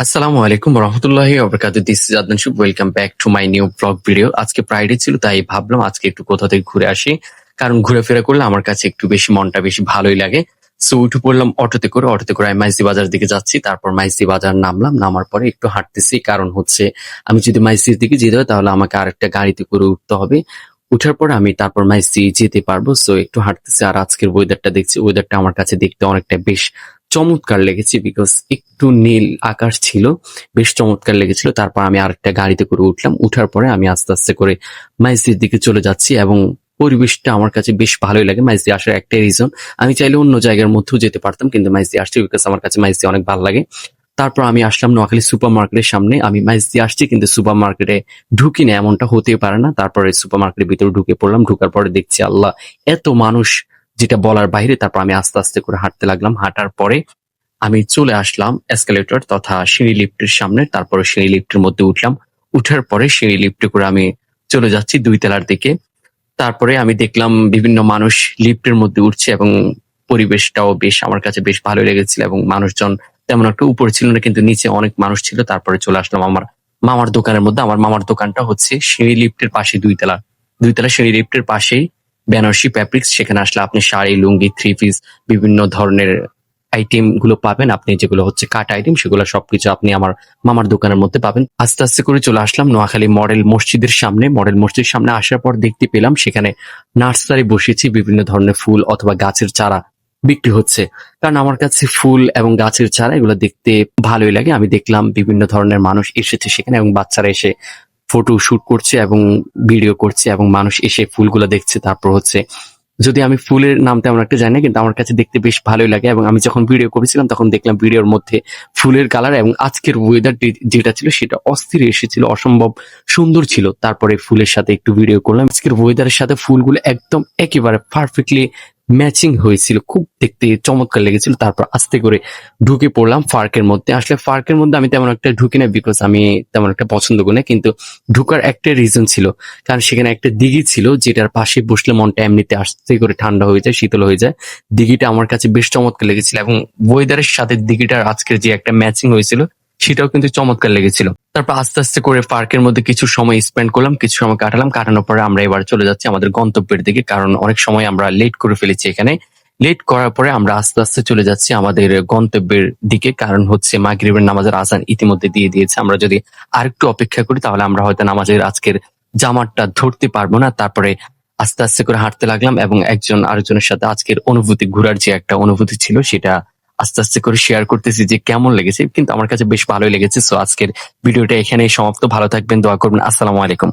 আসসালামু আলাইকুম রহমতুল্লাহি ওয়াবারাকাতুহু। This is Adnan Shuvo. Welcome back to my new vlog video. আজকে ফ্রাইডে ছিল, তাই ভাবলাম আজকে একটু কোথা থেকে ঘুরে আসি। কারণ ঘুরেফেরা করলে আমার কাছে একটু বেশি মনটা বেশি ভালোই লাগে। সো উঠে পড়লাম অটোতে করে আমি মাইজদি বাজার দিকে যাচ্ছি। তারপর মাইজদি বাজার নামলাম, নামার পরে একটু হাঁটতেছি। কারণ হচ্ছে আমি যদি মাইজদির দিকে যেতে হয় তাহলে আমাকে আরেকটা গাড়িতে করে উঠতে হবে। উঠার পর আমি তারপর মাইজদি যেতে পারবো। সো একটু হাঁটতেছি। আর আজকের ওয়েদারটা দেখছি, ওয়েদারটা আমার কাছে দেখতে অনেকটা বেশ চমৎকার লেগেছে, বিকজ একটু নীল আকাশ ছিল, বেশ চমৎকার লেগেছিল। তারপর আমি আরেকটা গাড়িতে করে উঠলাম। উঠার পরে আমি আস্তে আস্তে করে মাইজদির দিকে চলে যাচ্ছি এবং পরিবেশটা আমার কাছে বেশ ভালোই লাগে। মাইজদি আসার একটাই রিজন, আমি চাইলে অন্য জায়গার মধ্যেও যেতে পারতাম, কিন্তু মাইজদি আসছি বিকজ আমার কাছে মাইজদি অনেক ভালো লাগে। তারপর আমি আসলাম নোয়াখালী সুপার মার্কেটের সামনে। আমি মাইজদি আসছি কিন্তু সুপার মার্কেটে ঢুকি না, এমনটা হতেই পারে না। তারপরে সুপার মার্কেটের ভিতরে ঢুকে পড়লাম। ঢুকার পরে দেখছি আল্লাহ, এত মানুষ, যেটা বলার বাইরে। তারপর আমি আস্তে আস্তে করে হাঁটতে লাগলাম। হাঁটার পরে আমি চলে আসলাম এসকেলেটর তথা সিঁড়ি লিফটের সামনে। তারপরে সিঁড়ি লিফটের মধ্যে উঠলাম। উঠার পরে সিঁড়ি লিফটে করে আমি চলে যাচ্ছি ২ তলার দিকে। তারপরে আমি দেখলাম বিভিন্ন মানুষ লিফটের মধ্যে উঠছে এবং পরিবেশটাও বেশ আমার কাছে বেশ ভালো লেগেছিল এবং মানুষজন তেমন একটা উপরে ছিল না, কিন্তু নিচে অনেক মানুষ ছিল। তারপরে চলে আসলাম আমার মামার দোকানের মধ্যে। আমার মামার দোকানটা হচ্ছে সিঁড়ি লিফটের পাশে ২ তলা সিঁড়ি লিফটের পাশেই বেনারসি ফ্যাব্রিক্স। সেখানে আসলে আপনি শাড়ি, লুঙ্গি, থ্রি পিস, বিভিন্ন ধরনের আইটেম গুলো পাবেন। আপনি যেগুলো হচ্ছে কাট আইটেম, সেগুলো সবকিছু আপনি আমার মামার দোকানের মধ্যে পাবেন। আস্তে আস্তে করে চলে আসলাম নোয়াখালী মডেল মসজিদের সামনে। মডেল মসজিদের সামনে আসার পর দেখতে পেলাম সেখানে নার্সারি বসেছি, বিভিন্ন ধরনের ফুল অথবা গাছের চারা বিক্রি হচ্ছে। কারণ আমার কাছে ফুল এবং গাছের চারা এগুলো দেখতে ভালোই লাগে। আমি দেখলাম বিভিন্ন ধরনের মানুষ এসেছে সেখানে এবং বাচ্চারা এসে ফটো শুট করছে এবং ভিডিও করছে এবং মানুষ এসে ফুলগুলো দেখছে। তারপর হচ্ছে, যদি আমি ফুলের নাম তেমন একটা জানি না, কিন্তু আমার কাছে দেখতে বেশ ভালোই লাগে। এবং আমি যখন ভিডিও করেছিলাম তখন দেখলাম ভিডিওর মধ্যে ফুলের কালার এবং আজকের ওয়েদার যেটা ছিল সেটা অস্থির এসেছিল, অসম্ভব সুন্দর ছিল। তারপরে ফুলের সাথে একটু ভিডিও করলাম। আজকের ওয়েদারের সাথে ফুলগুলো একদম একেবারে পারফেক্টলি ম্যাচিং হয়েছিল, খুব দেখতে চমৎকার লেগেছিল। তারপর আস্তে করে ঢুকে পড়লাম পার্কের মধ্যে। আসলে পার্কের মধ্যে আমি তেমন একটা ঢুকি না, বিকজ আমি তেমন একটা পছন্দ করি না, কিন্তু ঢুকার একটা রিজন ছিল। কারণ সেখানে একটা দিঘি ছিল, যেটার পাশে বসলে মনটা এমনিতে আস্তে করে ঠান্ডা হয়ে যায়, শীতল হয়ে যায়। দিঘিটা আমার কাছে বেশ চমৎকার লেগেছিল এবং ওয়েদারের সাথে দিঘিটার আজকের যে একটা ম্যাচিং হয়েছিল সেটাও কিন্তু চমৎকার লেগেছিল। তারপর আস্তে আস্তে করে পার্কের মধ্যে কিছু সময় স্পেন্ড করলাম, কিছু সময় কাটালাম। কাটানোর পরে আমরা এবার চলে যাচ্ছি আমাদের গন্তব্যের দিকে, কারণ অনেক সময় আমরা লেট করে ফেলেছি এখানে। লেট করার পরে আমরা আস্তে আস্তে চলে যাচ্ছি আমাদের গন্তব্যের দিকে, কারণ হচ্ছে মাগরিবের নামাজের আজান ইতিমধ্যে দিয়ে দিয়েছে। আমরা যদি আরেকটু অপেক্ষা করি তাহলে আমরা হয়তো নামাজের আজকের জামাতটা ধরতে পারবো না। তারপরে আস্তে আস্তে করে হাঁটতে লাগলাম এবং একজন আরেকজনের সাথে আজকের অনুভূতি, ঘোরার যে একটা অনুভূতি ছিল সেটা আস্তে আস্তে করে শেয়ার করতেছি যে কেমন লেগেছে। কিন্তু আমার কাছে বেশ ভালোই লেগেছে। সো আজকের ভিডিওটা এখানেই সমাপ্ত। ভালো থাকবেন, দোয়া করবেন। আসসালামু আলাইকুম।